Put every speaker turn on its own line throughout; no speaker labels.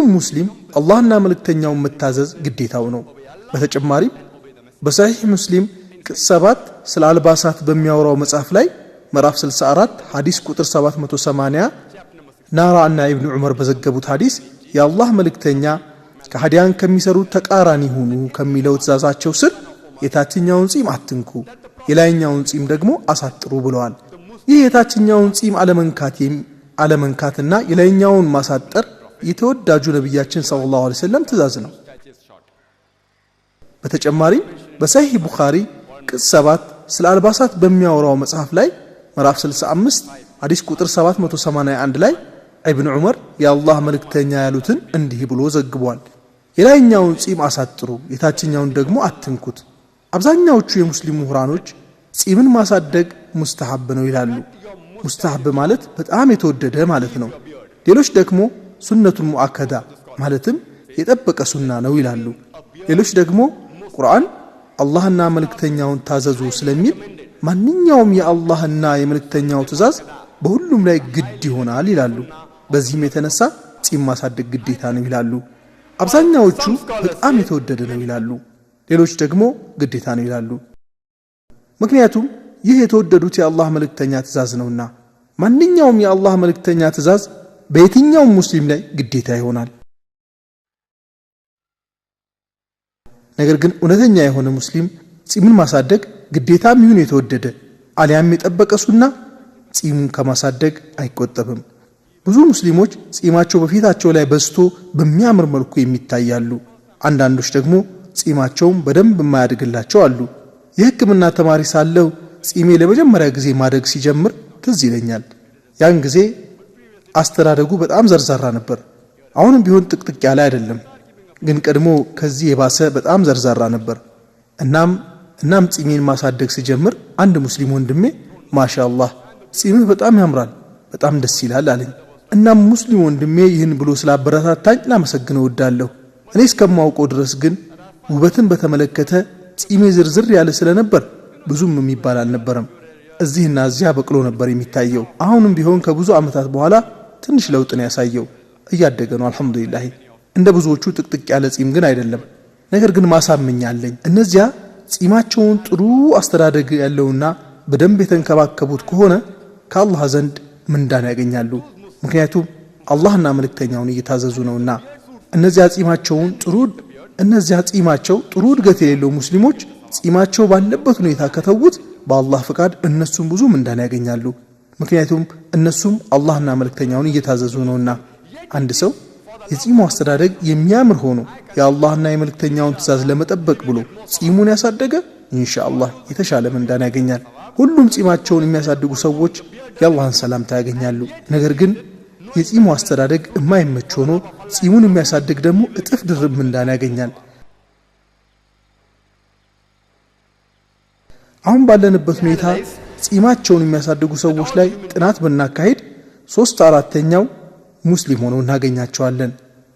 ሁሉም ሙስሊም አላህና መልእክተኛውን መታዘዝ ግዴታው ነው። በተጨማሪም በሰሒህ ሙስሊም ቅጽ 7 ስለ አልባሳት በሚያወራው መጽሐፍ ላይ ምዕራፍ 64 ሐዲስ ቁጥር 780 ናራ እና ኢብኑ ዑመር በዘገቡት ሐዲስ የአላህ መልእክተኛ ከሃዲያን ከሚሰሩት ተቃራኒ ሁኑ ከሚለው ትእዛዛቸው ስር የታችኛውን ጺም አትንኩ፣ የላይኛውን ጺም ደግሞ አሳጥሩ ብለዋል። ይህ የታችኛውን ጺም አለመንካትና የላይኛውን ማሳጠር የተወዳጁ ነብያችን ሰለላሁ ዐለይሂ ወሰለም ትእዛዝ ነው። በተጨማሪም በሰሒህ ቡኻሪ ቅጽ 7 ስለ አልባሳት በሚያወራው መጽሐፍ ላይ ምዕራፍ 65 ሐዲስ ቁጥር 781 ላይ ኢብኑ ዑመር የአላህ መልእክተኛ ያሉትን እንዲህ ብሎ ዘግቧል። የላይኛውን ጺም አሳጥሩ፣ የታችኛውን ደግሞ አትንኩት። አብዛኛዎቹ የሙስሊም ምሁራኖች ጺምን ማሳደግ ሙስተሐብ ነው ይላሉ። ሙስተሐብ ማለት በጣም የተወደደ ማለት ነው። ሌሎች ደግሞ ሱነቱል ሙአከዳ ማለትም የጠበቀ ሱና ነው ይላሉ። ሌሎች ደግሞ ቁርአን አላህና መልእክተኛውን ታዘዙ ስለሚል ማንኛውም የአላህና የመልእክተኛው ትእዛዝ በሁሉም ላይ ግድ ይሆናል ይላሉ። በዚህም የተነሳ ጺም ማሳደግ ግዴታ ነው ይላሉ። አብዛኛዎቹ በጣም የተወደደ ነው ይላሉ። ሌሎች ደግሞ ግዴታ ነው ይላሉ። ምክንያቱም ይህ የተወደዱት የአላህ መልእክተኛ ትእዛዝ ነውና ማንኛውም የአላህ መልእክተኛ ትእዛዝ በየትኛውም ሙስሊም ላይ ግዴታ ይሆናል። ነገር ግን እውነተኛ የሆነ ሙስሊም ጺምን ማሳደግ ግዴታም ይሁን የተወደደ አሊያም የጠበቀ ሱና ጺሙን ከማሳደግ አይቆጠብም። ብዙ ሙስሊሞች ጺማቸው በፊታቸው ላይ በዝቶ በሚያምር መልኩ የሚታያሉ። አንዳንዶች ደግሞ ጺማቸውም በደንብ የማያድግላቸው አሉ። የሕክምና ተማሪ ሳለሁ ጺሜ ለመጀመሪያ ጊዜ ማደግ ሲጀምር ትዝ ይለኛል። ያን ጊዜ አስተዳደጉ በጣም ዘርዛራ ነበር። አሁንም ቢሆን ጥቅጥቅ ያለ አይደለም፣ ግን ቀድሞ ከዚህ የባሰ በጣም ዘርዛራ ነበር። እናም ጺሜን ማሳደግ ሲጀምር አንድ ሙስሊም ወንድሜ ማሻአላህ ጺምህ በጣም ያምራል፣ በጣም ደስ ይላል አለኝ። እናም ሙስሊም ወንድሜ ይህን ብሎ ስላበረታታኝ ላመሰግነው እወዳለሁ። እኔ እስከማውቀው ድረስ ግን ውበትን በተመለከተ ጺሜ ዝርዝር ያለ ስለነበር ብዙም የሚባል አልነበረም። እዚህና እዚያ በቅሎ ነበር የሚታየው። አሁንም ቢሆን ከብዙ ዓመታት በኋላ ትንሽ ለውጥ ነው ያሳየው። እያደገ ነው አልহামዱሊላህ። እንደ ብዙዎቹ ጥቅጥቅ ያለ ጺም ግን አይደለም። ነገር ግን ማሳመኛ አለኝ። እነዚያ ጺማቸውን ጥሩ አስተዳደግ ያለውና በደንብ የተንከባከቡት ከሆነ ከአላህ ዘንድ ምንዳን ያገኛሉ። ምክንያቱም አላህና መልእክተኛውን እየታዘዙ ነውና። እነዚያ ጺማቸው ጥሩ እድገት የሌለው ሙስሊሞች ጺማቸው ባለበት ሁኔታ ከተውት በአላህ ፍቃድ እነሱም ብዙ ምንዳን ያገኛሉ። ምክንያቱም እነሱም አላህና መልእክተኛውን እየታዘዙ ነውና። አንድ ሰው የጺሙ አስተዳደግ የሚያምር ሆኖ የአላህና የመልእክተኛውን ትእዛዝ ለመጠበቅ ብሎ ጺሙን ያሳደገ ኢንሻአላህ የተሻለ ምንዳን ያገኛል። ሁሉም ጺማቸውን የሚያሳድጉ ሰዎች የአላህን ሰላምታ ያገኛሉ። ነገር ግን የጺሙ አስተዳደግ የማይመች ሆኖ ጺሙን የሚያሳድግ ደግሞ እጥፍ ድርብ ምንዳን ያገኛል። አሁን ባለንበት ሁኔታ ጺማቸውን የሚያሳድጉ ሰዎች ላይ ጥናት ብናካሄድ 3/4ኛው ሙስሊም ሆነው እናገኛቸዋለን።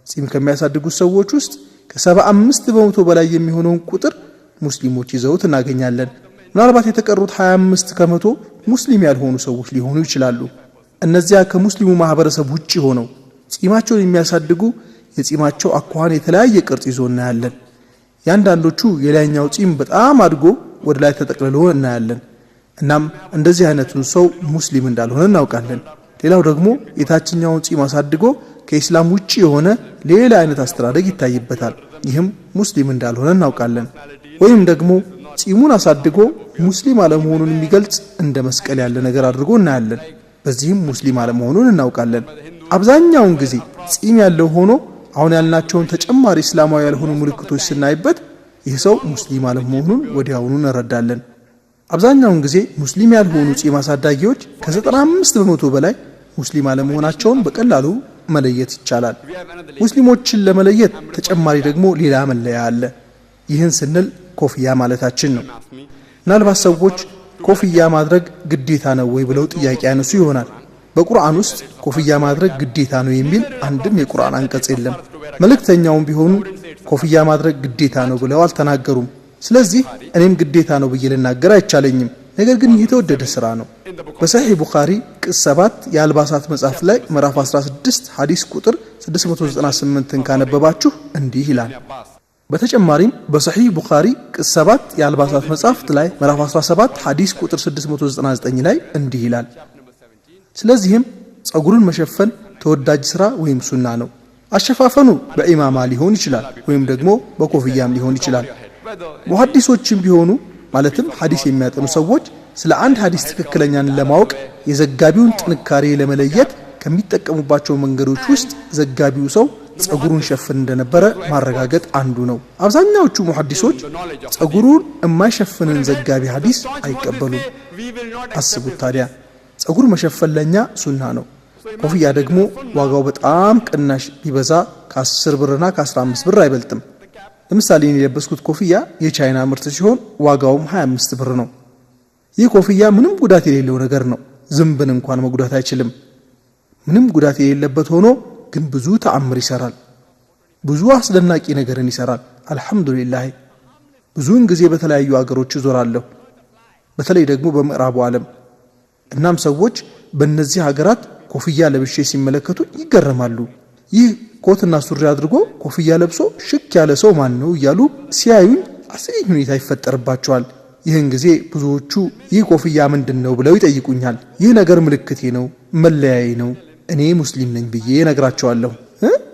ጺም ከሚያሳድጉ ሰዎች ውስጥ ከ75% በላይ የሚሆነውን ቁጥር ሙስሊሞች ይዘውት እናገኛለን። ምናልባት የተቀሩት 25% ሙስሊም ያልሆኑ ሰዎች ሊሆኑ ይችላሉ። እነዚያ ከሙስሊሙ ማህበረሰብ ውጪ ሆነው ጺማቸውን የሚያሳድጉ የጺማቸው አኳኋን የተለያየ ቅርጽ ይዞ እናያለን። ያንዳንዶቹ የላይኛው ጺም በጣም አድጎ ወደ ላይ ተጠቅልሎ እናያለን። እናም እንደዚህ አይነቱን ሰው ሙስሊም እንዳልሆነ እናውቃለን። ሌላው ደግሞ የታችኛውን ጺም አሳድጎ ከኢስላም ውጪ የሆነ ሌላ አይነት አስተዳደግ ይታይበታል። ይህም ሙስሊም እንዳልሆነ እናውቃለን። ወይም ደግሞ ጺሙን አሳድጎ ሙስሊም አለመሆኑን የሚገልጽ እንደ መስቀል ያለ ነገር አድርጎ እናያለን። በዚህም ሙስሊም አለመሆኑን እናውቃለን። አብዛኛውን ጊዜ ጺም ያለው ሆኖ አሁን ያልናቸውን ተጨማሪ እስላማዊ ያልሆኑ ምልክቶች ስናይበት ይህ ሰው ሙስሊም አለመሆኑን ወዲያውኑ እንረዳለን። አብዛኛውን ጊዜ ሙስሊም ያልሆኑ ጺም አሳዳጊዎች ከ95% በላይ ሙስሊም አለመሆናቸውን በቀላሉ መለየት ይቻላል። ሙስሊሞችን ለመለየት ተጨማሪ ደግሞ ሌላ መለያ አለ። ይህን ስንል ኮፍያ ማለታችን ነው። ምናልባት ሰዎች ኮፍያ ማድረግ ግዴታ ነው ወይ ብለው ጥያቄ ያነሱ ይሆናል። በቁርአን ውስጥ ኮፍያ ማድረግ ግዴታ ነው የሚል አንድም የቁርአን አንቀጽ የለም። መልእክተኛውም ቢሆኑ ኮፍያ ማድረግ ግዴታ ነው ብለው አልተናገሩም። ስለዚህ እኔም ግዴታ ነው ብዬ ልናገር አይቻለኝም። ነገር ግን የተወደደ ስራ ነው። በሰሒህ ቡኻሪ ቅጽ 7 የአልባሳት መጽሐፍ ላይ ምዕራፍ 16 ሐዲስ ቁጥር 698ን ካነበባችሁ እንዲህ ይላል። በተጨማሪም በሰሒህ ቡኻሪ ቅጽ 7 የአልባሳት መጽሐፍት ላይ ምዕራፍ 17 ሐዲስ ቁጥር 699 ላይ እንዲህ ይላል። ስለዚህም ጸጉርን መሸፈን ተወዳጅ ሥራ ወይም ሱና ነው። አሸፋፈኑ በኢማማ ሊሆን ይችላል ወይም ደግሞ በኮፍያም ሊሆን ይችላል። ሙሐዲሶችም ቢሆኑ ማለትም ሐዲስ የሚያጠኑ ሰዎች ስለ አንድ ሐዲስ ትክክለኛን ለማወቅ የዘጋቢውን ጥንካሬ ለመለየት ከሚጠቀሙባቸው መንገዶች ውስጥ ዘጋቢው ሰው ጸጉሩን ሸፍን እንደነበረ ማረጋገጥ አንዱ ነው። አብዛኛዎቹ ሙሐዲሶች ጸጉሩን የማይሸፍንን ዘጋቢ ሐዲስ አይቀበሉም። አስቡት ታዲያ ጸጉር መሸፈን ለኛ ሱና ነው። ኮፍያ ደግሞ ዋጋው በጣም ቅናሽ ቢበዛ ከ10 ብርና ከ15 ብር አይበልጥም። ለምሳሌ እኔ የለበስኩት ኮፍያ የቻይና ምርት ሲሆን ዋጋውም 25 ብር ነው። ይህ ኮፍያ ምንም ጉዳት የሌለው ነገር ነው። ዝንብን እንኳን መጉዳት አይችልም። ምንም ጉዳት የሌለበት ሆኖ ግን ብዙ ተአምር ይሰራል። ብዙ አስደናቂ ነገርን ይሰራል። አልহামዱሊላህ ብዙውን ጊዜ በተለያዩ አገሮች ዞራለሁ፣ በተለይ ደግሞ በምዕራቡ ዓለም። እናም ሰዎች በእነዚህ ሀገራት ኮፍያ ለብሼ ሲመለከቱ ይገረማሉ። ይህ ኮትና ሱሪ አድርጎ ኮፍያ ለብሶ ሽክ ያለ ሰው ማን ነው እያሉ ሲያዩኝ አስቂኝ ሁኔታ ይፈጠርባቸዋል። ይህን ጊዜ ብዙዎቹ ይህ ኮፍያ ምንድነው ብለው ይጠይቁኛል። ይህ ነገር ምልክቴ ነው፣ መለያዬ ነው፣ እኔ ሙስሊም ነኝ ብዬ ነግራቸዋለሁ።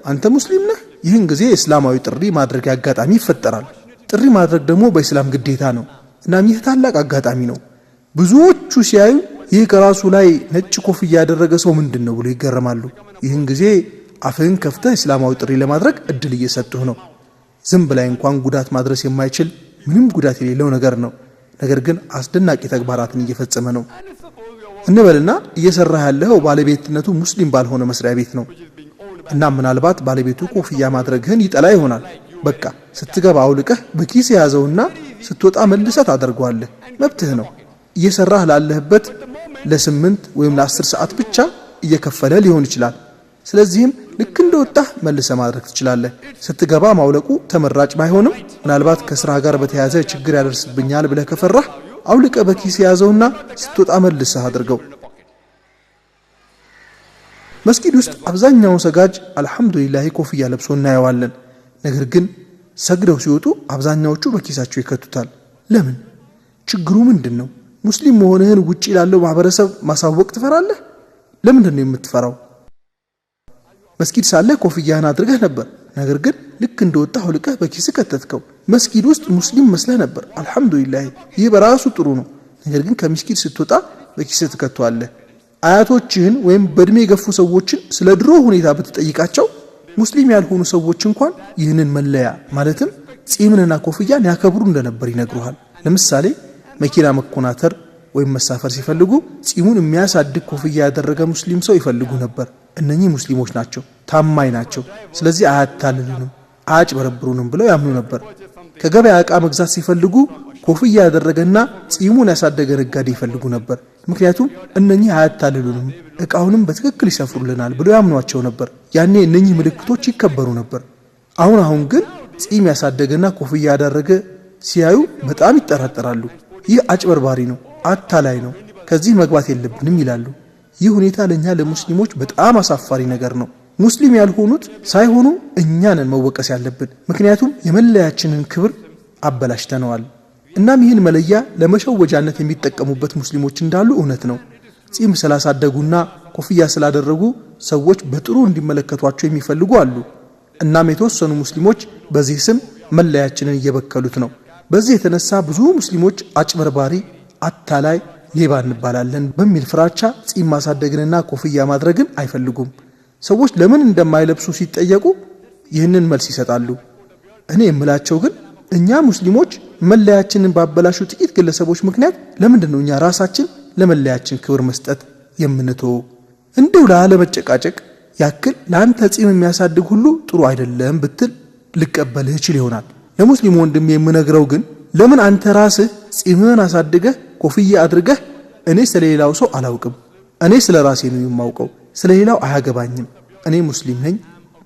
አንተ ሙስሊም ነህ? ይህን ጊዜ እስላማዊ ጥሪ ማድረግ አጋጣሚ ይፈጠራል። ጥሪ ማድረግ ደግሞ በእስላም ግዴታ ነው። እናም ይህ ታላቅ አጋጣሚ ነው። ብዙዎቹ ሲያዩ ይህ ከራሱ ላይ ነጭ ኮፍያ ያደረገ ሰው ምንድነው ብለው ይገረማሉ። ይህን ጊዜ አፍህን ከፍተህ እስላማዊ ጥሪ ለማድረግ እድል እየሰጡህ ነው። ዝንብ ላይ እንኳን ጉዳት ማድረስ የማይችል ምንም ጉዳት የሌለው ነገር ነው። ነገር ግን አስደናቂ ተግባራትን እየፈጸመ ነው እንበልና እየሰራህ ያለው ባለቤትነቱ ሙስሊም ባልሆነ መስሪያ ቤት ነው። እና ምናልባት ባለቤቱ ኮፍያ ማድረግህን ይጠላ ይሆናል። በቃ ስትገባ አውልቀህ በኪስ ያዘውና ስትወጣ መልሰህ ታደርገዋለህ። መብትህ ነው። እየሰራህ ላለህበት ለ8 ወይም ለ10 ሰዓት ብቻ እየከፈለ ሊሆን ይችላል። ስለዚህም ልክ እንደወጣህ መልሰህ ማድረግ ትችላለህ። ስትገባ ማውለቁ ተመራጭ ባይሆንም ምናልባት ከስራ ጋር በተያያዘ ችግር ያደርስብኛል ብለህ ከፈራህ አውልቀ በኪስ ያዘውና ስትወጣ መልሰህ አድርገው። መስጊድ ውስጥ አብዛኛው ሰጋጅ አልহামዱሊላህ ኮፍያ ለብሶ እናየዋለን። ነገር ግን ሰግደው ሲወጡ አብዛኛዎቹ በኪሳቸው ይከቱታል። ለምን? ችግሩ ምንድነው? ሙስሊም መሆንህን ውጪ ላለው ማህበረሰብ ማሳወቅ ትፈራለህ? ለምንድን ነው የምትፈራው? መስጊድ ሳለ ኮፍያህን አድርገህ ነበር። ነገር ግን ልክ እንደወጣህ አውልቀህ በኪስ ከተትከው። መስጊድ ውስጥ ሙስሊም መስለህ ነበር። አልহামዱሊላህ ይህ በራሱ ጥሩ ነው። ነገር ግን ከመስጊድ ስትወጣ በኪስ ትከቷለህ። አያቶችህን ወይም በእድሜ የገፉ ሰዎችን ስለ ድሮ ሁኔታ ብትጠይቃቸው ሙስሊም ያልሆኑ ሰዎች እንኳን ይህንን መለያ ማለትም ጺምንና ኮፍያን ያከብሩ እንደነበር ይነግሩሃል። ለምሳሌ መኪና መኮናተር ወይም መሳፈር ሲፈልጉ ጺሙን የሚያሳድግ ኮፍያ ያደረገ ሙስሊም ሰው ይፈልጉ ነበር። እነኚህ ሙስሊሞች ናቸው፣ ታማኝ ናቸው፣ ስለዚህ አያታልሉንም፣ አያጭበረብሩንም ብለው ያምኑ ነበር። ከገበያ ዕቃ መግዛት ሲፈልጉ ኮፍያ ያደረገና ጺሙን ያሳደገ ነጋዴ ይፈልጉ ነበር። ምክንያቱም እነኚህ አያታልሉንም፣ ዕቃውንም በትክክል ይሰፍሩልናል ብለው ያምኗቸው ነበር። ያኔ እነኚህ ምልክቶች ይከበሩ ነበር። አሁን ግን ጺም ያሳደገና ኮፍያ ያደረገ ሲያዩ በጣም ይጠራጠራሉ። ይህ አጭበርባሪ ነው፣ አታላይ ነው፣ ከዚህ መግባት የለብንም ይላሉ። ይህ ሁኔታ ለኛ ለሙስሊሞች በጣም አሳፋሪ ነገር ነው። ሙስሊም ያልሆኑት ሳይሆኑ እኛንን መወቀስ ያለብን፣ ምክንያቱም የመለያችንን ክብር አበላሽተነዋል። እናም ይህን መለያ ለመሸወጃነት የሚጠቀሙበት ሙስሊሞች እንዳሉ እውነት ነው። ጺም ስላሳደጉና ኮፍያ ስላደረጉ ሰዎች በጥሩ እንዲመለከቷቸው የሚፈልጉ አሉ። እናም የተወሰኑ ሙስሊሞች በዚህ ስም መለያችንን እየበከሉት ነው። በዚህ የተነሳ ብዙ ሙስሊሞች አጭበርባሪ፣ አታላይ፣ ሌባ እንባላለን በሚል ፍራቻ ጺም ማሳደግንና ኮፍያ ማድረግን አይፈልጉም። ሰዎች ለምን እንደማይለብሱ ሲጠየቁ ይህንን መልስ ይሰጣሉ። እኔ የምላቸው ግን እኛ ሙስሊሞች መለያችንን ባበላሹ ጥቂት ግለሰቦች ምክንያት ለምንድነው እኛ ራሳችን ለመለያችን ክብር መስጠት የምንተው? እንደው ላለመጨቃጨቅ ያክል ለአንተ ጺም የሚያሳድግ ሁሉ ጥሩ አይደለም ብትል ልቀበልህ ይችል ይሆናል። ለሙስሊም ወንድም የምነግረው ግን ለምን አንተ ራስህ ጺምህን አሳድገህ ኮፍያ አድርገህ እኔ ስለሌላው ሰው አላውቅም፣ እኔ ስለ ራሴ ነው የማውቀው፣ ስለሌላው አያገባኝም፣ እኔ ሙስሊም ነኝ፣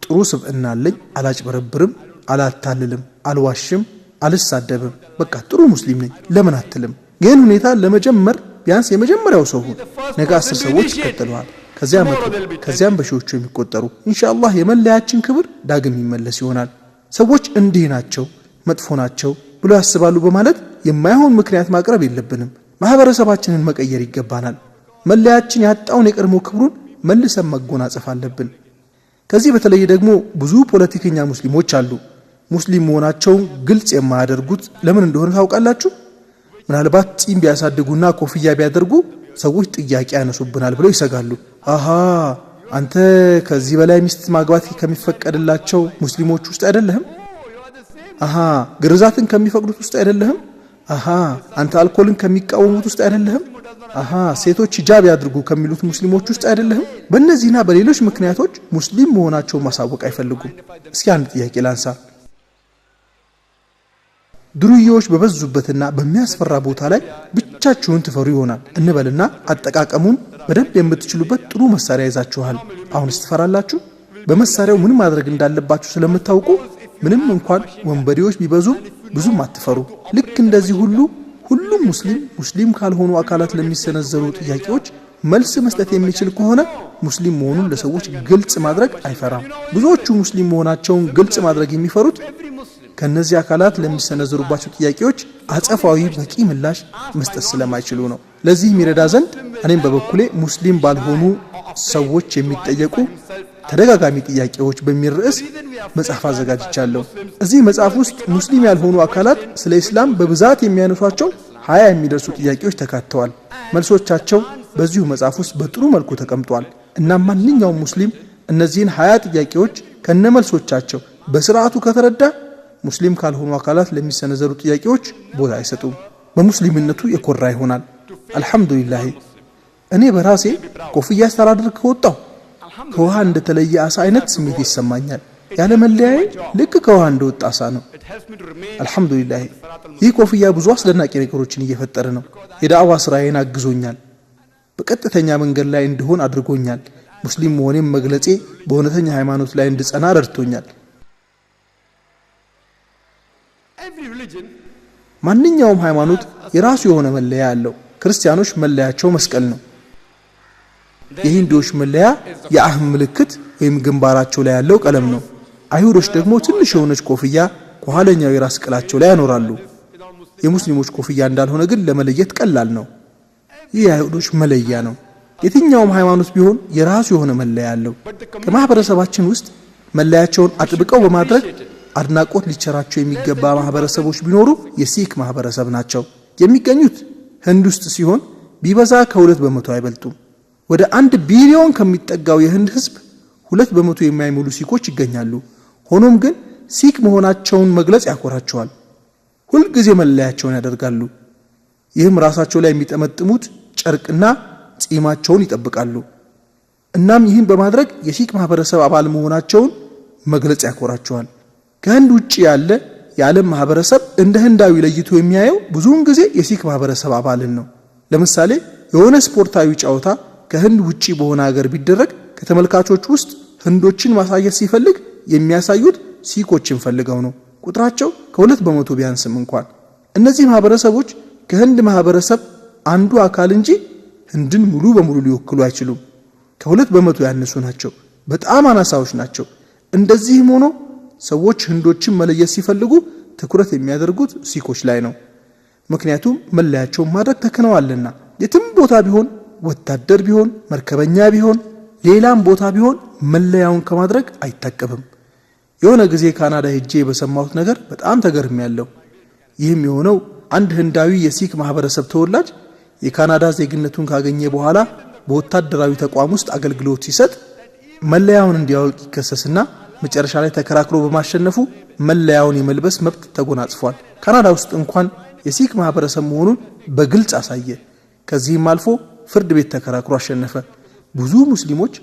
ጥሩ ስብዕና አለኝ፣ አላጭበረብርም፣ አላታልልም፣ አልዋሽም፣ አልሳደብም፣ በቃ ጥሩ ሙስሊም ነኝ ለምን አትልም? ይህን ሁኔታ ለመጀመር ቢያንስ የመጀመሪያው ሰው ሁን። ነገ 10 ሰዎች ይከተሉሃል፣ ከዚያም በሺዎቹ የሚቆጠሩ ኢንሻአላህ የመለያችን ክብር ዳግም ይመለስ ይሆናል። ሰዎች እንዲህ ናቸው መጥፎ ናቸው ብሎ ያስባሉ በማለት የማይሆን ምክንያት ማቅረብ የለብንም። ማህበረሰባችንን መቀየር ይገባናል። መለያችን ያጣውን የቀድሞ ክብሩን መልሰን መጎናጸፍ አለብን። ከዚህ በተለይ ደግሞ ብዙ ፖለቲከኛ ሙስሊሞች አሉ። ሙስሊም መሆናቸውን ግልጽ የማያደርጉት ለምን እንደሆነ ታውቃላችሁ? ምናልባት ጺም ቢያሳድጉና ኮፍያ ቢያደርጉ ሰዎች ጥያቄ ያነሱብናል ብለው ይሰጋሉ። አንተ ከዚህ በላይ ሚስት ማግባት ከሚፈቀድላቸው ሙስሊሞች ውስጥ አይደለህም? ግርዛትን ከሚፈቅዱት ውስጥ አይደለህም? አንተ አልኮልን ከሚቃወሙት ውስጥ አይደለህም? ሴቶች ሂጃብ ያድርጉ ከሚሉት ሙስሊሞች ውስጥ አይደለህም? በእነዚህና በሌሎች ምክንያቶች ሙስሊም መሆናቸውን ማሳወቅ አይፈልጉም። እስኪ አንድ ጥያቄ ላንሳ። ድሩዮች በበዙበትና በሚያስፈራ ቦታ ላይ ብቻችሁን ትፈሩ ይሆናል እንበልና አጠቃቀሙን በደንብ የምትችሉበት ጥሩ መሳሪያ ይዛችኋል። አሁንስ ትፈራላችሁ? በመሳሪያው ምን ማድረግ እንዳለባችሁ ስለምታውቁ ምንም እንኳን ወንበዴዎች ቢበዙም ብዙም አትፈሩ። ልክ እንደዚህ ሁሉም ሙስሊም ካልሆኑ አካላት ለሚሰነዘሩ ጥያቄዎች መልስ መስጠት የሚችል ከሆነ ሙስሊም መሆኑን ለሰዎች ግልጽ ማድረግ አይፈራም። ብዙዎቹ ሙስሊም መሆናቸውን ግልጽ ማድረግ የሚፈሩት ከነዚህ አካላት ለሚሰነዘሩባቸው ጥያቄዎች አጸፋዊ በቂ ምላሽ መስጠት ስለማይችሉ ነው። ለዚህ የሚረዳ ዘንድ እኔም በበኩሌ ሙስሊም ባልሆኑ ሰዎች የሚጠየቁ ተደጋጋሚ ጥያቄዎች በሚል ርዕስ መጽሐፍ አዘጋጅቻለሁ። እዚህ መጽሐፍ ውስጥ ሙስሊም ያልሆኑ አካላት ስለ ኢስላም በብዛት የሚያነሷቸው 20 የሚደርሱ ጥያቄዎች ተካተዋል። መልሶቻቸው በዚሁ መጽሐፍ ውስጥ በጥሩ መልኩ ተቀምጧል። እና ማንኛውም ሙስሊም እነዚህን 20 ጥያቄዎች ከነመልሶቻቸው በስርዓቱ ከተረዳ ሙስሊም ካልሆኑ አካላት ለሚሰነዘሩ ጥያቄዎች ቦታ አይሰጡም። በሙስሊምነቱ የኮራ ይሆናል። አልহামዱሊላህ እኔ በራሴ ኮፍያ ሳላደርግ ከወጣሁ ከውሃ እንደተለየ አሳ አይነት ስሜት ይሰማኛል። ያለ መለያዬ ልክ ከውሃ እንደወጣ አሳ ነው። አልহামዱሊላህ ይህ ኮፍያ ብዙ አስደናቂ ነገሮችን እየፈጠረ ነው። የዳዕዋ ስራዬን አግዞኛል። በቀጥተኛ መንገድ ላይ እንድሆን አድርጎኛል። ሙስሊም መሆኔን መግለጼ በእውነተኛ ሃይማኖት ላይ እንድጸና ረድቶኛል። ማንኛውም ሃይማኖት የራሱ የሆነ መለያ አለው። ክርስቲያኖች መለያቸው መስቀል ነው። የሂንዶች መለያ የአህም ምልክት ወይም ግንባራቸው ላይ ያለው ቀለም ነው። አይሁዶች ደግሞ ትንሽ የሆነች ኮፍያ ከኋለኛው የራስ ቅላቸው ላይ ያኖራሉ። የሙስሊሞች ኮፍያ እንዳልሆነ ግን ለመለየት ቀላል ነው። ይህ የአይሁዶች መለያ ነው። የትኛውም ሃይማኖት ቢሆን የራሱ የሆነ መለያ አለው። ከማህበረሰባችን ውስጥ መለያቸውን አጥብቀው በማድረግ አድናቆት ሊቸራቸው የሚገባ ማህበረሰቦች ቢኖሩ የሲክ ማህበረሰብ ናቸው። የሚገኙት ህንድ ውስጥ ሲሆን ቢበዛ ከ2% አይበልጡም። ወደ 1 ቢሊዮን ከሚጠጋው የህንድ ህዝብ 2% የማይሞሉ ሲኮች ይገኛሉ። ሆኖም ግን ሲክ መሆናቸውን መግለጽ ያኮራቸዋል። ሁልጊዜ መለያቸውን ያደርጋሉ። ይህም ራሳቸው ላይ የሚጠመጥሙት ጨርቅና ጺማቸውን ይጠብቃሉ። እናም ይህን በማድረግ የሲክ ማህበረሰብ አባል መሆናቸውን መግለጽ ያኮራቸዋል። ከህንድ ውጪ ያለ የዓለም ማህበረሰብ እንደ ህንዳዊ ለይቶ የሚያየው ብዙውን ጊዜ የሲክ ማህበረሰብ አባልን ነው። ለምሳሌ የሆነ ስፖርታዊ ጨዋታ ከህንድ ውጪ በሆነ ሀገር ቢደረግ ከተመልካቾች ውስጥ ህንዶችን ማሳየት ሲፈልግ የሚያሳዩት ሲኮችን ፈልገው ነው። ቁጥራቸው ከ2% ቢያንስም እንኳን እነዚህ ማህበረሰቦች ከህንድ ማህበረሰብ አንዱ አካል እንጂ ህንድን ሙሉ በሙሉ ሊወክሉ አይችሉም። ከ2% ያነሱ ናቸው። በጣም አናሳዎች ናቸው። እንደዚህም ሆኖ ሰዎች ህንዶችን መለየት ሲፈልጉ ትኩረት የሚያደርጉት ሲኮች ላይ ነው። ምክንያቱም መለያቸውን ማድረግ ተከነዋልና። የትም ቦታ ቢሆን ወታደር ቢሆን መርከበኛ ቢሆን ሌላም ቦታ ቢሆን መለያውን ከማድረግ አይታቀብም። የሆነ ጊዜ ካናዳ ሄጄ በሰማሁት ነገር በጣም ተገርሜያለሁ። ይህም የሆነው አንድ ህንዳዊ የሲክ ማህበረሰብ ተወላጅ የካናዳ ዜግነቱን ካገኘ በኋላ በወታደራዊ ተቋም ውስጥ አገልግሎት ሲሰጥ መለያውን እንዲያወልቅ ይከሰስና መጨረሻ ላይ ተከራክሮ በማሸነፉ መለያውን የመልበስ መብት ተጎናጽፏል። ካናዳ ውስጥ እንኳን የሲክ ማህበረሰብ መሆኑን በግልጽ አሳየ። ከዚህም አልፎ ፍርድ ቤት ተከራክሮ አሸነፈ። ብዙ ሙስሊሞች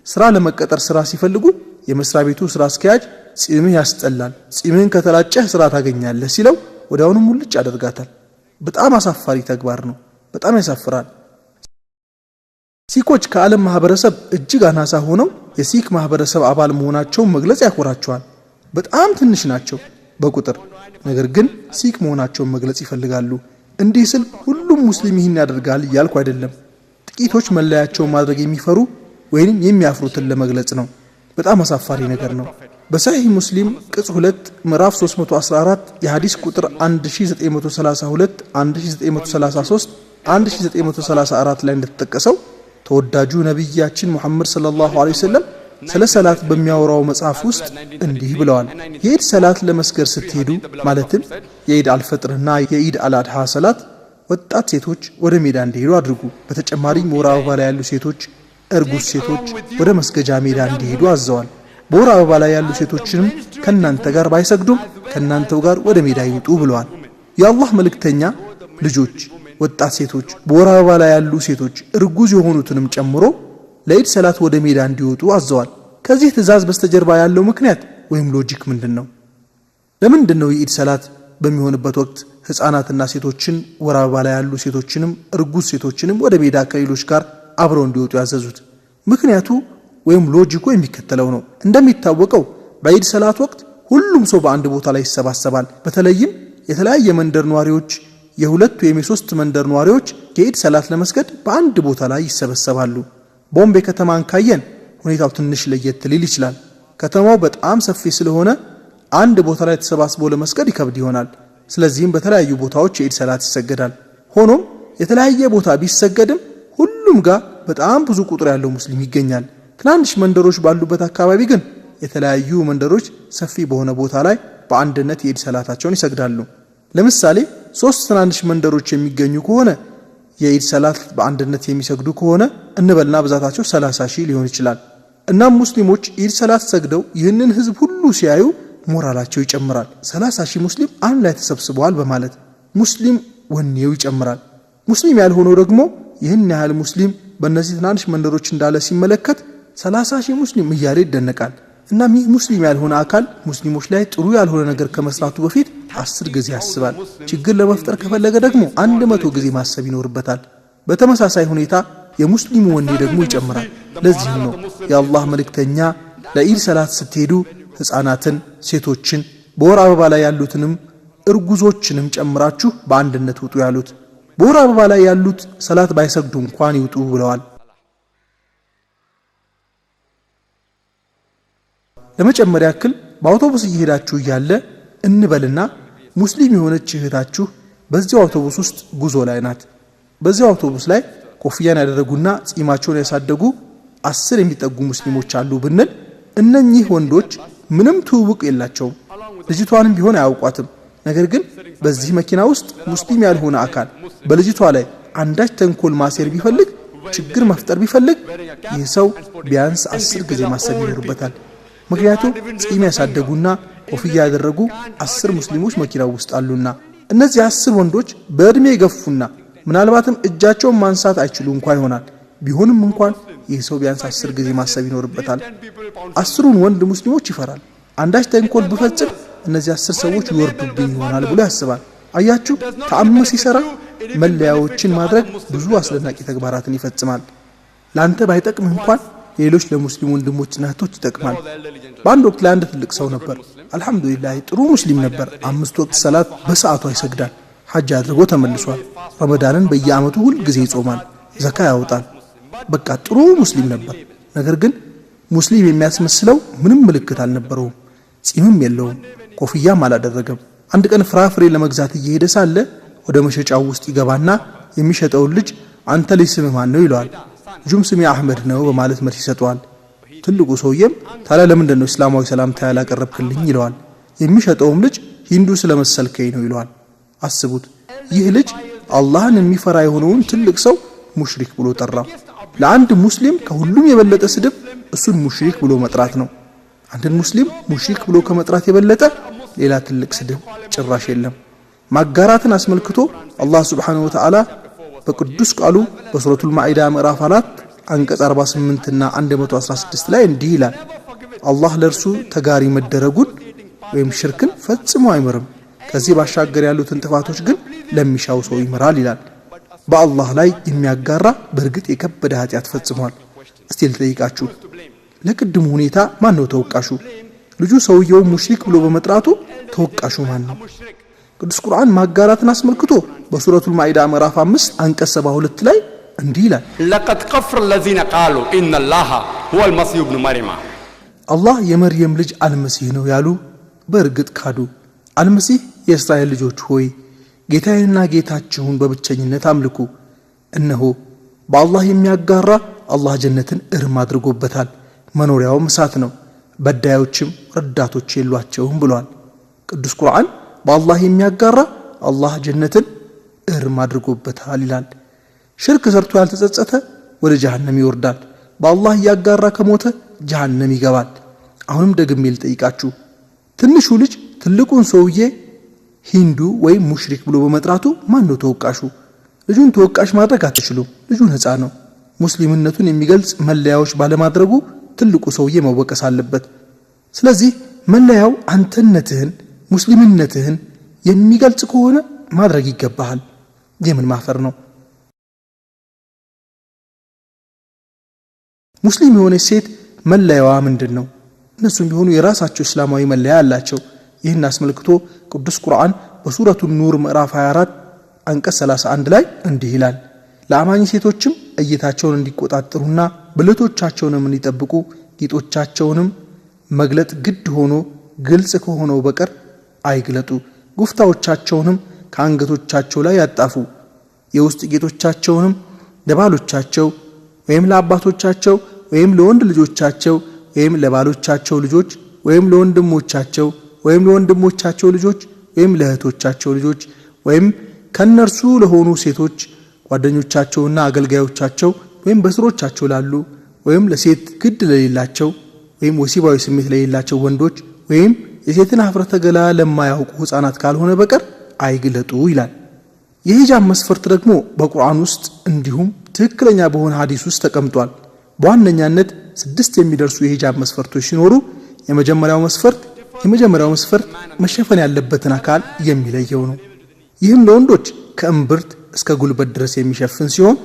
ስራ ለመቀጠር ስራ ሲፈልጉ የመስሪያ ቤቱ ስራ አስኪያጅ ጺምህ ያስጠላል፣ ጺምህን ከተላጨህ ስራ ታገኛለህ ሲለው ወዲያውኑ ሙልጭ ያደርጋታል። በጣም አሳፋሪ ተግባር ነው። በጣም ያሳፍራል። ሲኮች ከዓለም ማህበረሰብ እጅግ አናሳ ሆነው የሲክ ማህበረሰብ አባል መሆናቸውን መግለጽ ያኮራቸዋል። በጣም ትንሽ ናቸው በቁጥር፣ ነገር ግን ሲክ መሆናቸውን መግለጽ ይፈልጋሉ። እንዲህ ስል ሁሉም ሙስሊም ይህን ያደርጋል እያልኩ አይደለም። ጥቂቶች መለያቸውን ማድረግ የሚፈሩ ወይንም የሚያፍሩትን ለመግለጽ ነው። በጣም አሳፋሪ ነገር ነው። በሰሒህ ሙስሊም ቅጽ 2 ምዕራፍ 314 የሐዲስ ቁጥር 1932 1933 1934 ላይ እንደተጠቀሰው ተወዳጁ ነብያችን ሙሐመድ ሰለላሁ ዐለይሂ ወሰለም ስለ ሰላት በሚያወራው መጽሐፍ ውስጥ እንዲህ ብለዋል። የኢድ ሰላት ለመስገድ ስትሄዱ ማለትም የኢድ አልፈጥርና የኢድ አልአድሃ ሰላት ወጣት ሴቶች ወደ ሜዳ እንዲሄዱ አድርጉ። በተጨማሪም ወር አበባ ላይ ያሉ ሴቶች፣ እርጉዝ ሴቶች ወደ መስገጃ ሜዳ እንዲሄዱ አዘዋል። በወር አበባ ላይ ያሉ ሴቶችንም ከናንተ ጋር ባይሰግዱም ከናንተው ጋር ወደ ሜዳ ይውጡ ብለዋል። የአላህ መልእክተኛ ልጆች፣ ወጣት ሴቶች፣ በወር አበባ ላይ ያሉ ሴቶች፣ እርጉዝ የሆኑትንም ጨምሮ ለኢድ ሰላት ወደ ሜዳ እንዲወጡ አዘዋል። ከዚህ ትእዛዝ በስተጀርባ ያለው ምክንያት ወይም ሎጂክ ምንድነው? ለምንድነው የኢድ ሰላት በሚሆንበት ወቅት ህፃናትና ሴቶችን ወር አበባ ላይ ያሉ ሴቶችንም እርጉዝ ሴቶችንም ወደ ሜዳ ከሌሎች ጋር አብረው እንዲወጡ ያዘዙት? ምክንያቱ ወይም ሎጂኩ የሚከተለው ነው። እንደሚታወቀው በኢድ ሰላት ወቅት ሁሉም ሰው በአንድ ቦታ ላይ ይሰባሰባል። በተለይም የተለያየ መንደር ነዋሪዎች፣ የሁለት ወይም የሶስት መንደር ነዋሪዎች የኢድ ሰላት ለመስገድ በአንድ ቦታ ላይ ይሰበሰባሉ። ቦምቤ ከተማን ካየን ሁኔታው ትንሽ ለየት ሊል ይችላል። ከተማው በጣም ሰፊ ስለሆነ አንድ ቦታ ላይ ተሰባስቦ ለመስገድ ይከብድ ይሆናል። ስለዚህም በተለያዩ ቦታዎች የኢድ ሰላት ይሰገዳል። ሆኖም የተለያየ ቦታ ቢሰገድም ሁሉም ጋር በጣም ብዙ ቁጥር ያለው ሙስሊም ይገኛል። ትናንሽ መንደሮች ባሉበት አካባቢ ግን የተለያዩ መንደሮች ሰፊ በሆነ ቦታ ላይ በአንድነት የኢድ ሰላታቸውን ይሰግዳሉ። ለምሳሌ 3 ትናንሽ መንደሮች የሚገኙ ከሆነ የኢድ ሰላት በአንድነት የሚሰግዱ ከሆነ እንበልና ብዛታቸው 30 ሺህ ሊሆን ይችላል። እናም ሙስሊሞች ኢድ ሰላት ሰግደው ይህንን ህዝብ ሁሉ ሲያዩ ሞራላቸው ይጨምራል። 30 ሺህ ሙስሊም አንድ ላይ ተሰብስበዋል በማለት ሙስሊም ወኔው ይጨምራል። ሙስሊም ያልሆነው ደግሞ ይህን ያህል ሙስሊም በእነዚህ ትናንሽ መንደሮች እንዳለ ሲመለከት 30 ሺህ ሙስሊም እያለ ይደነቃል። እናም ይህ ሙስሊም ያልሆነ አካል ሙስሊሞች ላይ ጥሩ ያልሆነ ነገር ከመስራቱ በፊት 10 ጊዜ ያስባል። ችግር ለመፍጠር ከፈለገ ደግሞ 100 ጊዜ ማሰብ ይኖርበታል። በተመሳሳይ ሁኔታ የሙስሊሙ ወኔ ደግሞ ይጨምራል። ለዚህም ነው የአላህ መልእክተኛ ለኢድ ሰላት ስትሄዱ ህፃናትን፣ ሴቶችን፣ በወር አበባ ላይ ያሉትንም እርጉዞችንም ጨምራችሁ በአንድነት ውጡ ያሉት። በወር አበባ ላይ ያሉት ሰላት ባይሰግዱ እንኳን ይውጡ ብለዋል። ለመጨመሪያ ያክል በአውቶቡስ እየሄዳችሁ እያለ እንበልና ሙስሊም የሆነች እህታችሁ በዚያው አውቶቡስ ውስጥ ጉዞ ላይ ናት። በዚያው አውቶቡስ ላይ ኮፍያን ያደረጉና ጺማቸውን ያሳደጉ 10 የሚጠጉ ሙስሊሞች አሉ ብንል እነኚህ ወንዶች ምንም ትውውቅ የላቸውም፣ ልጅቷንም ቢሆን አያውቋትም። ነገር ግን በዚህ መኪና ውስጥ ሙስሊም ያልሆነ አካል በልጅቷ ላይ አንዳች ተንኮል ማሴር ቢፈልግ፣ ችግር መፍጠር ቢፈልግ ይህ ሰው ቢያንስ 10 ጊዜ ማሰብ ይኖርበታል። ምክንያቱም ጺም ያሳደጉና ኮፍያ ያደረጉ 10 ሙስሊሞች መኪናው ውስጥ አሉና እነዚህ 10 ወንዶች በእድሜ የገፉና ምናልባትም እጃቸውን ማንሳት አይችሉ እንኳን ይሆናል። ቢሆንም እንኳን ይህ ሰው ቢያንስ 10 ጊዜ ማሰብ ይኖርበታል። 10ሩን ወንድ ሙስሊሞች ይፈራል። አንዳች ተንኮል ብፈጽም እነዚህ 10 ሰዎች ይወርዱብኝ ይሆናል ብሎ ያስባል። አያችሁ፣ ተአምር ሲሰራ መለያዎችን ማድረግ ብዙ አስደናቂ ተግባራትን ይፈጽማል። ላንተ ባይጠቅም እንኳን ሌሎች ለሙስሊም ወንድሞችና እህቶች ይጠቅማል። በአንድ ወቅት ላይ አንድ ትልቅ ሰው ነበር። አልহামዱሊላህ ጥሩ ሙስሊም ነበር። 5 ወቅት ሰላት በሰዓቱ ይሰግዳል። ሐጅ አድርጎ ተመልሷል። ረመዳንን በየዓመቱ ሁሉ ጊዜ ይጾማል፣ ዘካ ያወጣል። በቃ ጥሩ ሙስሊም ነበር። ነገር ግን ሙስሊም የሚያስመስለው ምንም ምልክት አልነበረውም። ጺምም የለውም፣ ኮፍያም አላደረገም። አንድ ቀን ፍራፍሬ ለመግዛት እየሄደ ሳለ ወደ መሸጫው ውስጥ ይገባና የሚሸጠውን ልጅ አንተ ልጅ ስምህ ማን ነው ይለዋል። ልጁም ስሜ አህመድ ነው በማለት መልስ ይሰጠዋል። ትልቁ ሰውዬም ታዲያ ለምንድን ነው እስላማዊ ሰላምታ ያላቀረብክልኝ ይለዋል። የሚሸጠውም ልጅ ሂንዱ ስለመሰልከኝ ነው ይለዋል። አስቡት፣ ይህ ልጅ አላህን የሚፈራ የሆነውን ትልቅ ሰው ሙሽሪክ ብሎ ጠራው። ለአንድ ሙስሊም ከሁሉም የበለጠ ስድብ እሱን ሙሽሪክ ብሎ መጥራት ነው። አንድን ሙስሊም ሙሽሪክ ብሎ ከመጥራት የበለጠ ሌላ ትልቅ ስድብ ጭራሽ የለም። ማጋራትን አስመልክቶ አላህ ሱብሓነሁ ወተዓላ በቅዱስ ቃሉ በሱረቱል ማኢዳ ምዕራፍ 4 አንቀጽ 48 እና 116 ላይ እንዲህ ይላል፣ አላህ ለእርሱ ተጋሪ መደረጉን ወይም ሽርክን ፈጽሞ አይምርም፣ ከዚህ ባሻገር ያሉትን ጥፋቶች ግን ለሚሻው ሰው ይምራል ይላል። በአላህ ላይ የሚያጋራ በእርግጥ የከበደ ኃጢአት ፈጽሟል። እስቲ ልጠይቃችሁ፣ ለቅድሙ ሁኔታ ማን ነው ተወቃሹ? ልጁ ሰውየው ሙሽሪክ ብሎ በመጥራቱ ተወቃሹ ማን ነው? ቅዱስ ቁርአን ማጋራትን አስመልክቶ በሱረቱል ማኢዳ ምዕራፍ 5 አንቀጽ 72 ላይ እንዲህ ይላል
لقد كفر الذين قالوا ان الله هو المسيح ابن مريم
አላህ የመርየም ልጅ አልመሲህ ነው ያሉ በእርግጥ ካዱ አልመሲህ የእስራኤል ልጆች ሆይ ጌታዬንና ጌታችሁን በብቸኝነት አምልኩ እነሆ በአላህ የሚያጋራ አላህ ጀነትን እርም አድርጎበታል መኖሪያውም እሳት ነው በዳዮችም ረዳቶች የሏቸውም ብሏል ቅዱስ ቁርአን በአላህ የሚያጋራ አላህ ጀነትን እርም አድርጎበታል ይላል ሽርክ ሰርቶ ያልተጸጸተ ወደ ጀሃነም ይወርዳል በአላህ ያጋራ ከሞተ ጀሃነም ይገባል አሁንም ደግሜ ልጠይቃችሁ ትንሹ ልጅ ትልቁን ሰውዬ ሂንዱ ወይ ሙሽሪክ ብሎ በመጥራቱ ማን ነው ተወቃሹ ልጁን ተወቃሽ ማድረግ አትችሉም ልጁ ነፃ ነው ሙስሊምነቱን የሚገልጽ መለያዎች ባለማድረጉ ትልቁ ሰውዬ መወቀስ አለበት ስለዚህ መለያው አንተነትህን ሙስሊምነትህን የሚገልጽ ከሆነ ማድረግ ይገባሃል የምን ማፈር ነው ሙስሊም የሆነ ሴት መለያዋ ምንድነው እነሱም ቢሆኑ የራሳቸው እስላማዊ መለያ አላቸው ይህን አስመልክቶ ቅዱስ ቁርአን በሱረቱ ኑር ምዕራፍ 24 አንቀጽ 31 ላይ እንዲህ ይላል ለአማኝ ሴቶችም እይታቸውን እንዲቆጣጠሩና ብልቶቻቸውንም እንዲጠብቁ ጌጦቻቸውንም መግለጥ ግድ ሆኖ ግልጽ ከሆነው በቀር አይግለጡ ጉፍታዎቻቸውንም ከአንገቶቻቸው ላይ ያጣፉ የውስጥ ጌጦቻቸውንም ለባሎቻቸው ወይም ለአባቶቻቸው ወይም ለወንድ ልጆቻቸው ወይም ለባሎቻቸው ልጆች ወይም ለወንድሞቻቸው ወይም ለወንድሞቻቸው ልጆች ወይም ለእህቶቻቸው ልጆች ወይም ከነርሱ ለሆኑ ሴቶች ጓደኞቻቸውና አገልጋዮቻቸው ወይም በስሮቻቸው ላሉ ወይም ለሴት ግድ ለሌላቸው ወይም ወሲባዊ ስሜት ለሌላቸው ወንዶች ወይም የሴትን ሀፍረተ ገላ ለማያውቁ ህፃናት ካልሆነ በቀር አይግለጡ ይላል የሂጃብ መስፈርት ደግሞ በቁርአን ውስጥ እንዲሁም ትክክለኛ በሆነ ሐዲስ ውስጥ ተቀምጧል በዋነኛነት 6 የሚደርሱ የሂጃብ መስፈርቶች ሲኖሩ የመጀመሪያው መስፈርት መሸፈን ያለበትን አካል የሚለየው ነው ይህም ለወንዶች ከእምብርት እስከ ጉልበት ድረስ የሚሸፍን ሲሆን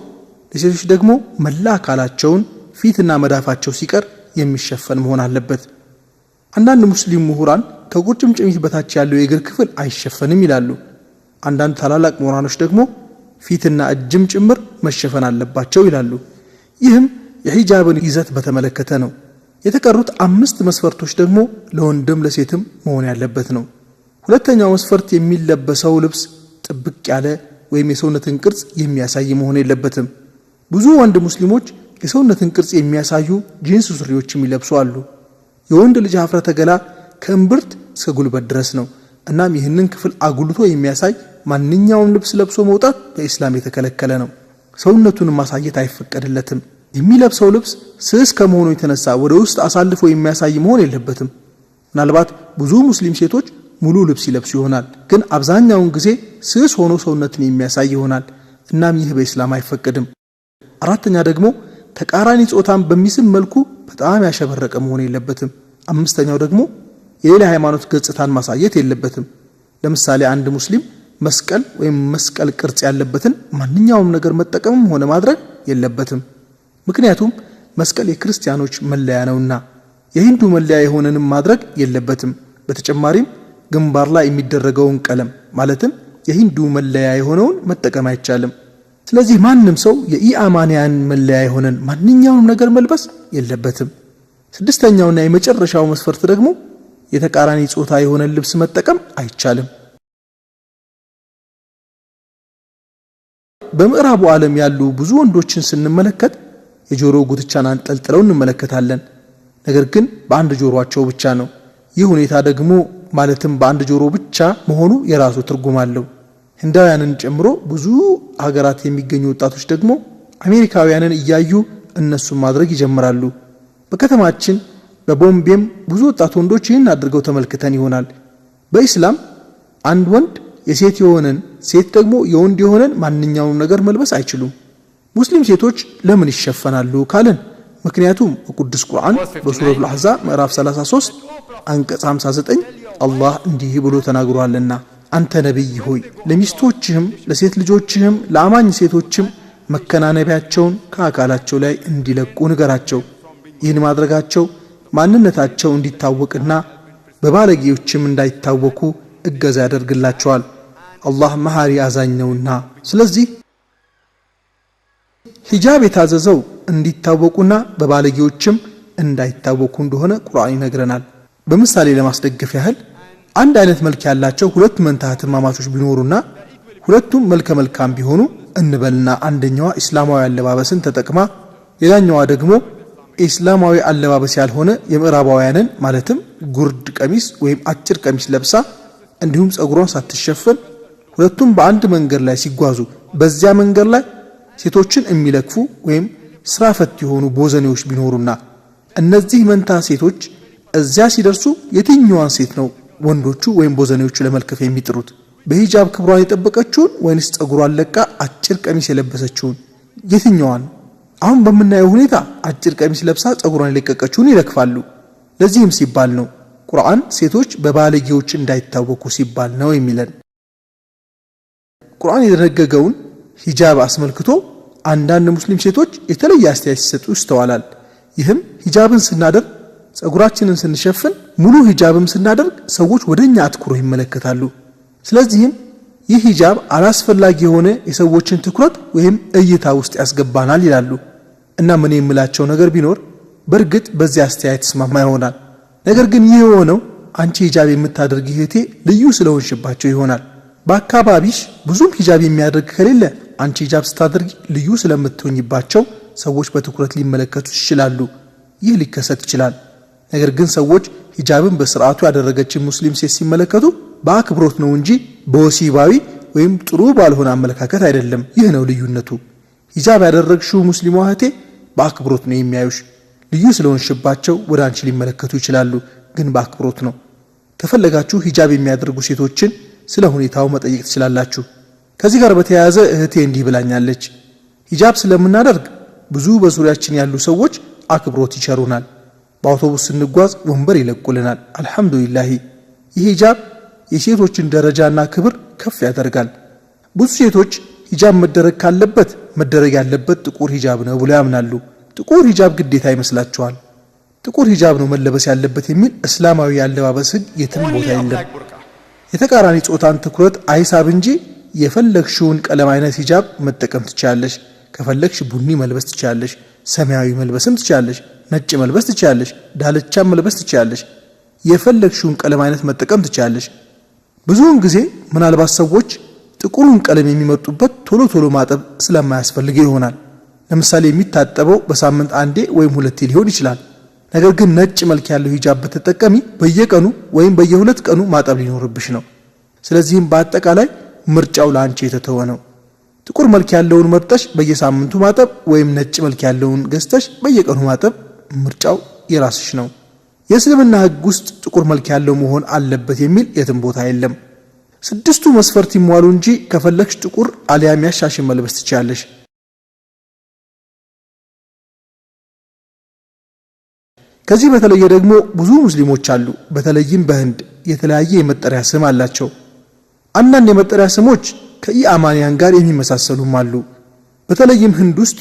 ለሴቶች ደግሞ መላ አካላቸውን ፊትና መዳፋቸው ሲቀር የሚሸፈን መሆን አለበት አንዳንድ ሙስሊም ምሁራን ከቁርጭምጭሚት በታች ያለው የእግር ክፍል አይሸፈንም ይላሉ አንዳንድ ታላላቅ ምሁራኖች ደግሞ ፊትና እጅም ጭምር መሸፈን አለባቸው ይላሉ ይህም የሂጃብን ይዘት በተመለከተ ነው የተቀሩት 5 መስፈርቶች ደግሞ ለወንድም ለሴትም መሆን ያለበት ነው ሁለተኛው መስፈርት የሚለበሰው ልብስ ጥብቅ ያለ ወይም የሰውነትን ቅርጽ የሚያሳይ መሆን የለበትም ብዙ ወንድ ሙስሊሞች የሰውነትን ቅርጽ የሚያሳዩ ጂንስ ሱሪዎችም ይለብሱ አሉ የወንድ ልጅ ሀፍረተ ገላ ከእምብርት እስከ ጉልበት ድረስ ነው እናም ይህንን ክፍል አጉልቶ የሚያሳይ ማንኛውም ልብስ ለብሶ መውጣት በእስላም የተከለከለ ነው ሰውነቱን ማሳየት አይፈቀድለትም የሚለብሰው ልብስ ስስ ከመሆኑ የተነሳ ወደ ውስጥ አሳልፎ የሚያሳይ መሆን የለበትም ምናልባት ብዙ ሙስሊም ሴቶች ሙሉ ልብስ ይለብሱ ይሆናል ግን አብዛኛውን ጊዜ ስስ ሆኖ ሰውነትን የሚያሳይ ይሆናል እናም ይህ በእስላም አይፈቀድም አራተኛ ደግሞ ተቃራኒ ጾታን በሚስብ መልኩ በጣም ያሸበረቀ መሆን የለበትም አምስተኛው ደግሞ የሌላ ሃይማኖት ገጽታን ማሳየት የለበትም ለምሳሌ አንድ ሙስሊም መስቀል ወይም መስቀል ቅርጽ ያለበትን ማንኛውም ነገር መጠቀምም ሆነ ማድረግ የለበትም ምክንያቱም መስቀል የክርስቲያኖች መለያ ነውና የሂንዱ መለያ የሆነንም ማድረግ የለበትም በተጨማሪም ግንባር ላይ የሚደረገውን ቀለም ማለትም የሂንዱ መለያ የሆነውን መጠቀም አይቻልም ስለዚህ ማንንም ሰው የኢአማንያን መለያ የሆነን ማንኛውንም ነገር መልበስ የለበትም ስድስተኛውና የመጨረሻው መስፈርት ደግሞ የተቃራኒ ጾታ የሆነ ልብስ መጠቀም አይቻልም በምዕራቡ ዓለም ያሉ ብዙ ወንዶችን ስንመለከት የጆሮ ጉትቻን አንጠልጥለው እንመለከታለን ነገር ግን በአንድ ጆሮአቸው ብቻ ነው ይህ ሁኔታ ደግሞ ማለትም በአንድ ጆሮ ብቻ መሆኑ የራሱ ትርጉም አለው ህንዳውያንን ጨምሮ ብዙ ሀገራት የሚገኙ ወጣቶች ደግሞ አሜሪካውያንን እያዩ እነሱን ማድረግ ይጀምራሉ በከተማችን በቦምቤም ብዙ ወጣት ወንዶች ይህን አድርገው ተመልክተን ይሆናል በእስላም አንድ ወንድ የሴት የሆነን ሴት ደግሞ የወንድ የሆነን ማንኛውንም ነገር መልበስ አይችሉም ሙስሊም ሴቶች ለምን ይሸፈናሉ ካልን ምክንያቱም በቅዱስ ቁርአን በሱረቱል አሕዛብ ምዕራፍ 33 አንቀጽ 59 አላህ እንዲህ ብሎ ተናግሯልና አንተ ነብይ ሆይ ለሚስቶችህም ለሴት ልጆችህም ለአማኝ ሴቶችም መከናነቢያቸውን ከአካላቸው ላይ እንዲለቁ ንገራቸው ይህን ማድረጋቸው ማንነታቸው እንዲታወቅና በባለጌዎችም እንዳይታወቁ እገዛ ያደርግላቸዋል አላህ መሐሪ አዛኝ ነውና ስለዚህ ሂጃብ የታዘዘው እንዲታወቁና በባለጌዎችም እንዳይታወቁ እንደሆነ ቁርአን ይነግረናል። በምሳሌ ለማስደገፍ ያህል አንድ አይነት መልክ ያላቸው ሁለት መንታ እህትማማቾች ቢኖሩና ሁለቱም መልከ መልካም ቢሆኑ እንበልና አንደኛዋ እስላማዊ አለባበስን ተጠቅማ ሌላኛዋ ደግሞ እስላማዊ አለባበስ ያልሆነ የምዕራባውያንን ማለትም ጉርድ ቀሚስ ወይም አጭር ቀሚስ ለብሳ እንዲሁም ጸጉሯን ሳትሸፈን ሁለቱም በአንድ መንገድ ላይ ሲጓዙ በዚያ መንገድ ላይ ሴቶችን የሚለክፉ ወይም ስራ ፈት የሆኑ ቦዘኔዎች ቢኖሩና እነዚህ መንታ ሴቶች እዚያ ሲደርሱ የትኛዋን ሴት ነው ወንዶቹ ወይም ቦዘኔዎቹ ለመልከፍ የሚጥሩት? በሂጃብ ክብሯን የጠበቀችውን ወይንስ ጸጉሯን ለቃ አጭር ቀሚስ የለበሰችውን? የትኛዋን? አሁን በምናየው ሁኔታ አጭር ቀሚስ ለብሳ ጸጉሯን የለቀቀችውን ይለክፋሉ። ለዚህም ሲባል ነው ቁርአን ሴቶች በባለጌዎች እንዳይታወቁ ሲባል ነው የሚለን። ቁርአን የደነገገውን ሂጃብ አስመልክቶ አንዳንድ ሙስሊም ሴቶች የተለየ አስተያየት ሲሰጡ ይስተዋላል። ይህም ሂጃብን ስናደርግ ጸጉራችንን ስንሸፍን ሙሉ ሂጃብም ስናደርግ ሰዎች ወደኛ አትኩሮ ይመለከታሉ። ስለዚህም ይህ ሂጃብ አላስፈላጊ የሆነ የሰዎችን ትኩረት ወይም እይታ ውስጥ ያስገባናል ይላሉ። እና ምን የምላቸው ነገር ቢኖር በእርግጥ በዚህ አስተያየት ተስማማ ይሆናል። ነገር ግን ይህ የሆነው አንቺ ሂጃብ የምታደርግ እህቴ ልዩ ስለሆንሽባቸው ይሆናል። በአካባቢሽ ብዙም ሂጃብ የሚያደርግ ከሌለ አንቺ ሂጃብ ስታደርጊ ልዩ ስለምትሆኝባቸው ሰዎች በትኩረት ሊመለከቱ ይችላሉ። ይህ ሊከሰት ይችላል። ነገር ግን ሰዎች ሂጃብን በስርዓቱ ያደረገችን ሙስሊም ሴት ሲመለከቱ በአክብሮት ነው እንጂ በወሲባዊ ወይም ጥሩ ባልሆነ አመለካከት አይደለም። ይህ ነው ልዩነቱ። ሂጃብ ያደረግሽው ሙስሊሟ እህቴ በአክብሮት ነው የሚያዩሽ። ልዩ ስለሆንሽባቸው ወደ አንቺ ሊመለከቱ ይችላሉ፣ ግን በአክብሮት ነው። ከፈለጋችሁ ሂጃብ የሚያደርጉ ሴቶችን ስለ ሁኔታው መጠየቅ ትችላላችሁ። ከዚህ ጋር በተያያዘ እህቴ እንዲህ ብላኛለች። ሂጃብ ስለምናደርግ ብዙ በዙሪያችን ያሉ ሰዎች አክብሮት ይቸሩናል። በአውቶቡስ ስንጓዝ ወንበር ይለቁልናል። አልহামዱሊላህ። ይህ ሂጃብ የሴቶችን ደረጃና ክብር ከፍ ያደርጋል። ብዙ ሴቶች ሂጃብ መደረግ ካለበት መደረግ ያለበት ጥቁር ሂጃብ ነው ብለው ያምናሉ። ጥቁር ሂጃብ ግዴታ ይመስላቸዋል። ጥቁር ሂጃብ ነው መለበስ ያለበት የሚል እስላማዊ ያለባበስ ሕግ የትም ቦታ የለም። የተቃራኒ ጾታን ትኩረት አይሳብ እንጂ የፈለግሽውን ቀለም አይነት ሂጃብ መጠቀም ትችላለሽ። ከፈለግሽ ቡኒ መልበስ ትችላለሽ፣ ሰማያዊ መልበስም ትችላለሽ፣ ነጭ መልበስ ትችላለሽ፣ ዳልቻም መልበስ ትችላለሽ። የፈለግሽውን ቀለም አይነት መጠቀም ትችላለሽ። ብዙውን ጊዜ ምናልባት ሰዎች ጥቁሩን ቀለም የሚመርጡበት ቶሎ ቶሎ ማጠብ ስለማያስፈልገው ይሆናል። ለምሳሌ የሚታጠበው በሳምንት አንዴ ወይም ሁለቴ ሊሆን ይችላል። ነገር ግን ነጭ መልክ ያለው ሂጃብ በተጠቀሚ በየቀኑ ወይም በየሁለት ቀኑ ማጠብ ሊኖርብሽ ነው። ስለዚህም በአጠቃላይ ምርጫው ለአንቺ የተተወ ነው። ጥቁር መልክ ያለውን መርጠሽ በየሳምንቱ ማጠብ ወይም ነጭ መልክ ያለውን ገዝተሽ በየቀኑ ማጠብ ምርጫው የራስሽ ነው። የእስልምና ሕግ ውስጥ ጥቁር መልክ ያለው መሆን አለበት የሚል የትም ቦታ የለም። 6ቱ መስፈርት ይሟሉ እንጂ ከፈለግሽ ጥቁር አሊያም ያሻሽን መልበስ ትችላለሽ። ከዚህ በተለየ ደግሞ ብዙ ሙስሊሞች አሉ፣ በተለይም በህንድ የተለያየ የመጠሪያ ስም አላቸው። አንዳንድ የመጠሪያ ስሞች ከኢአማንያን ጋር የሚመሳሰሉም አሉ። በተለይም ህንድ ውስጥ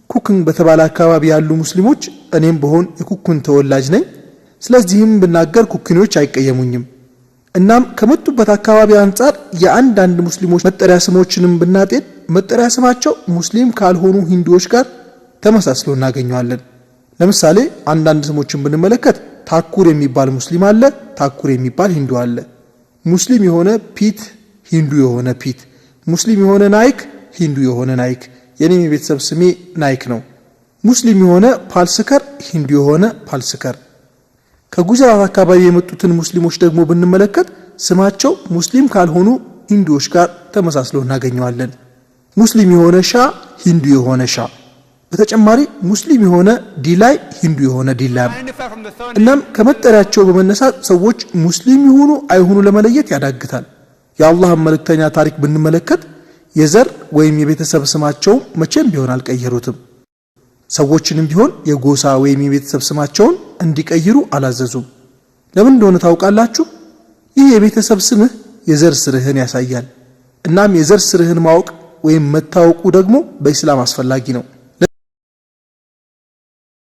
ኩክን በተባለ አካባቢ ያሉ ሙስሊሞች እኔም በሆን የኩክን ተወላጅ ነኝ፣ ስለዚህም ብናገር ኩክኔዎች አይቀየሙኝም። እናም ከመጡበት አካባቢ አንጻር የአንዳንድ ሙስሊሞች መጠሪያ ስሞችንም ብናጤን መጠሪያ ስማቸው ሙስሊም ካልሆኑ ሂንዱዎች ጋር ተመሳስሎ እናገኘዋለን። ለምሳሌ አንዳንድ ስሞችን ብንመለከት ታኩር የሚባል ሙስሊም አለ፣ ታኩር የሚባል ሂንዱ አለ። ሙስሊም የሆነ ፒት፣ ሂንዱ የሆነ ፒት፣ ሙስሊም የሆነ ናይክ፣ ሂንዱ የሆነ ናይክ። የኔም የቤተሰብ ስሜ ናይክ ነው። ሙስሊም የሆነ ፓልስከር፣ ሂንዱ የሆነ ፓልስከር። ከጉጅራት አካባቢ የመጡትን ሙስሊሞች ደግሞ ብንመለከት ስማቸው ሙስሊም ካልሆኑ ሂንዱዎች ጋር ተመሳስሎ እናገኘዋለን። ሙስሊም የሆነ ሻ፣ ሂንዱ የሆነ ሻ። በተጨማሪ ሙስሊም የሆነ ዲላይ፣ ሂንዱ የሆነ ዲላም። እናም ከመጠሪያቸው በመነሳት ሰዎች ሙስሊም ይሁኑ አይሁኑ ለመለየት ያዳግታል። የአላህን መልእክተኛ ታሪክ ብንመለከት የዘር ወይም የቤተሰብ ስማቸው መቼም ቢሆን አልቀየሩትም። ሰዎችንም ቢሆን የጎሳ ወይም የቤተሰብ ስማቸውን እንዲቀይሩ አላዘዙም። ለምን እንደሆነ ታውቃላችሁ? ይህ የቤተሰብ ስምህ የዘር ስርህን ያሳያል። እናም የዘር ስርህን ማወቅ ወይም መታወቁ ደግሞ በእስላም አስፈላጊ ነው።